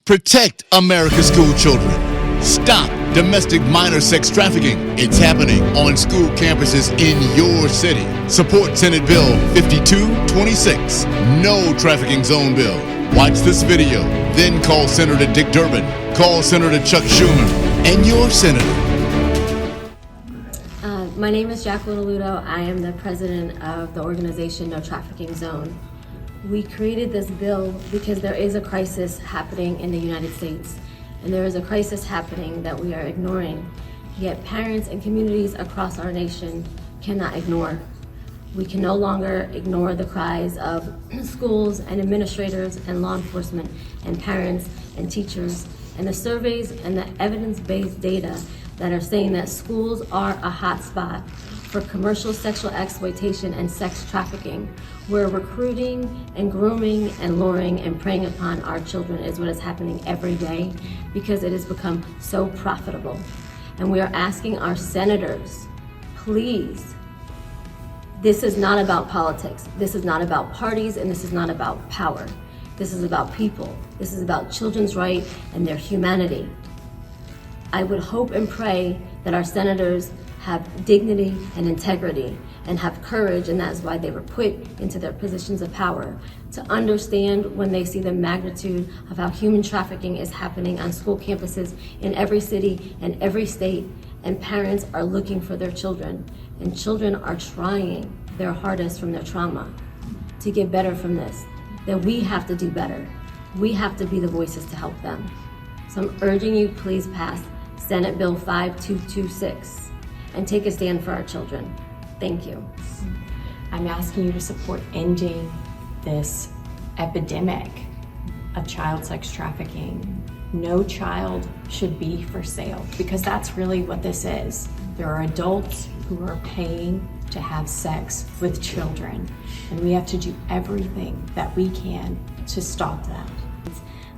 Protect America's school children. Stop domestic minor sex trafficking. It's happening on school campuses in your city. Support Senate Bill 5226, No Trafficking Zone Bill. Watch this video, then call Senator Dick Durbin, call Senator Chuck Schumer, and your senator. My name is Jacqueline Aludo. I am the president of the organization No Trafficking Zone. We created this bill because there is a crisis happening in the United States, and there is a crisis happening that we are ignoring, yet parents and communities across our nation cannot ignore. We can no longer ignore the cries of schools and administrators and law enforcement and parents and teachers and the surveys and the evidence-based data that are saying that schools are a hot spot for commercial sexual exploitation and sex trafficking, where recruiting and grooming and luring and preying upon our children is what is happening every day because it has become so profitable. And we are asking our senators, please, this is not about politics. This is not about parties, and this is not about power. This is about people. This is about children's rights and their humanity. I would hope and pray that our senators have dignity and integrity and have courage, and that's why they were put into their positions of power, to understand when they see the magnitude of how human trafficking is happening on school campuses in every city and every state, and parents are looking for their children, and children are trying their hardest from their trauma to get better from this, that we have to do better. We have to be the voices to help them. So I'm urging you, please pass Senate Bill 5226 and take a stand for our children. Thank you. I'm asking you to support ending this epidemic of child sex trafficking. No child should be for sale, because that's really what this is. There are adults who are paying to have sex with children, and we have to do everything that we can to stop that.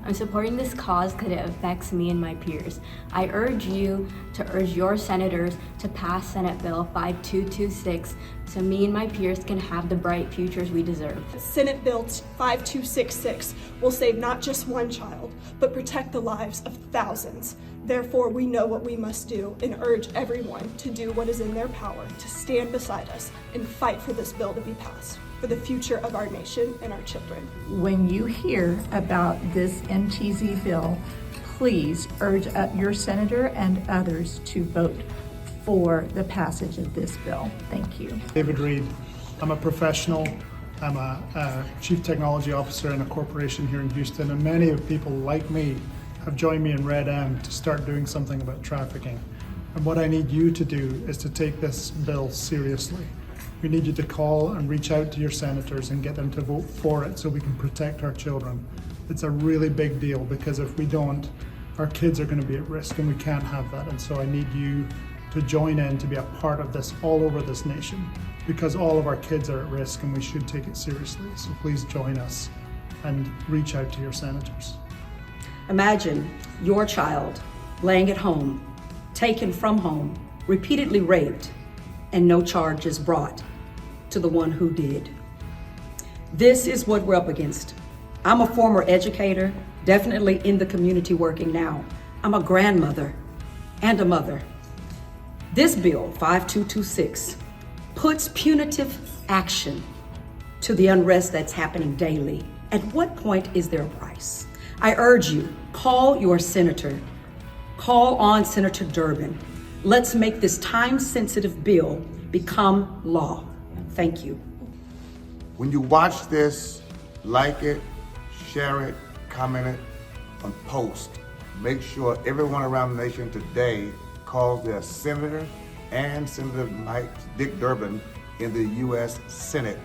I'm supporting this cause because it affects me and my peers. I urge you to urge your senators to pass Senate Bill 5226 so me and my peers can have the bright futures we deserve. Senate Bill 5266 will save not just one child, but protect the lives of thousands. Therefore, we know what we must do and urge everyone to do what is in their power to stand beside us and fight for this bill to be passed, for the future of our nation and our children. When you hear about this NTZ bill, please urge your senator and others to vote for the passage of this bill. Thank you. David Reed. I'm a professional. I'm a chief technology officer in a corporation here in Houston, and many of people like me have joined me in Red M to start doing something about trafficking. And what I need you to do is to take this bill seriously. We need you to call and reach out to your senators and get them to vote for it so we can protect our children. It's a really big deal, because if we don't, our kids are going to be at risk, and we can't have that. And so I need you to join in to be a part of this all over this nation, because all of our kids are at risk and we should take it seriously. So please join us and reach out to your senators. Imagine your child laying at home, taken from home, repeatedly raped, and no charges brought to the one who did. This is what we're up against. I'm a former educator, definitely in the community working now. I'm a grandmother and a mother. This bill, 5226, puts punitive action to the unrest that's happening daily. At what point is there a price? I urge you, call your senator. Call on Senator Durbin. Let's make this time-sensitive bill become law. Thank you. When you watch this, like it, share it, comment it, and post. Make sure everyone around the nation today calls their senator and Senator Dick Durbin in the U.S. Senate.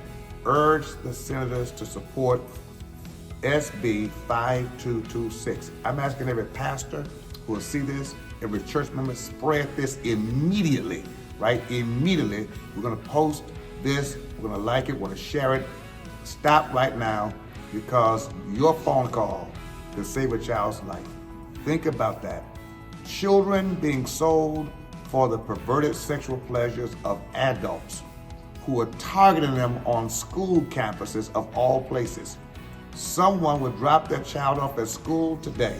Urge the senators to support SB 5226. I'm asking every pastor who will see this, every church member, spread this immediately, right? Immediately. We're gonna post this, we're gonna like it, we're gonna share it. Stop right now, because your phone call could save a child's life. Think about that. Children being sold for the perverted sexual pleasures of adults who are targeting them on school campuses of all places. someone would drop their child off at school today,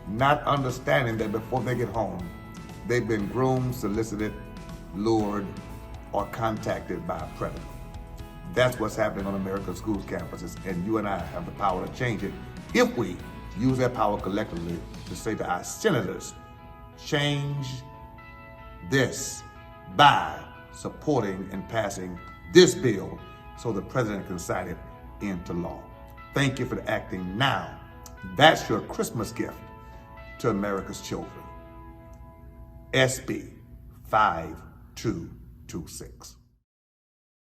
not understanding that before they get home, they've been groomed, solicited, lured, or contacted by a predator. That's what's happening on America's schools campuses, and you and I have the power to change it if we use that power collectively to say to our senators, change this by supporting and passing this bill so the president can sign it into law. Thank you for acting now. That's your Christmas gift to America's children. SB 5226.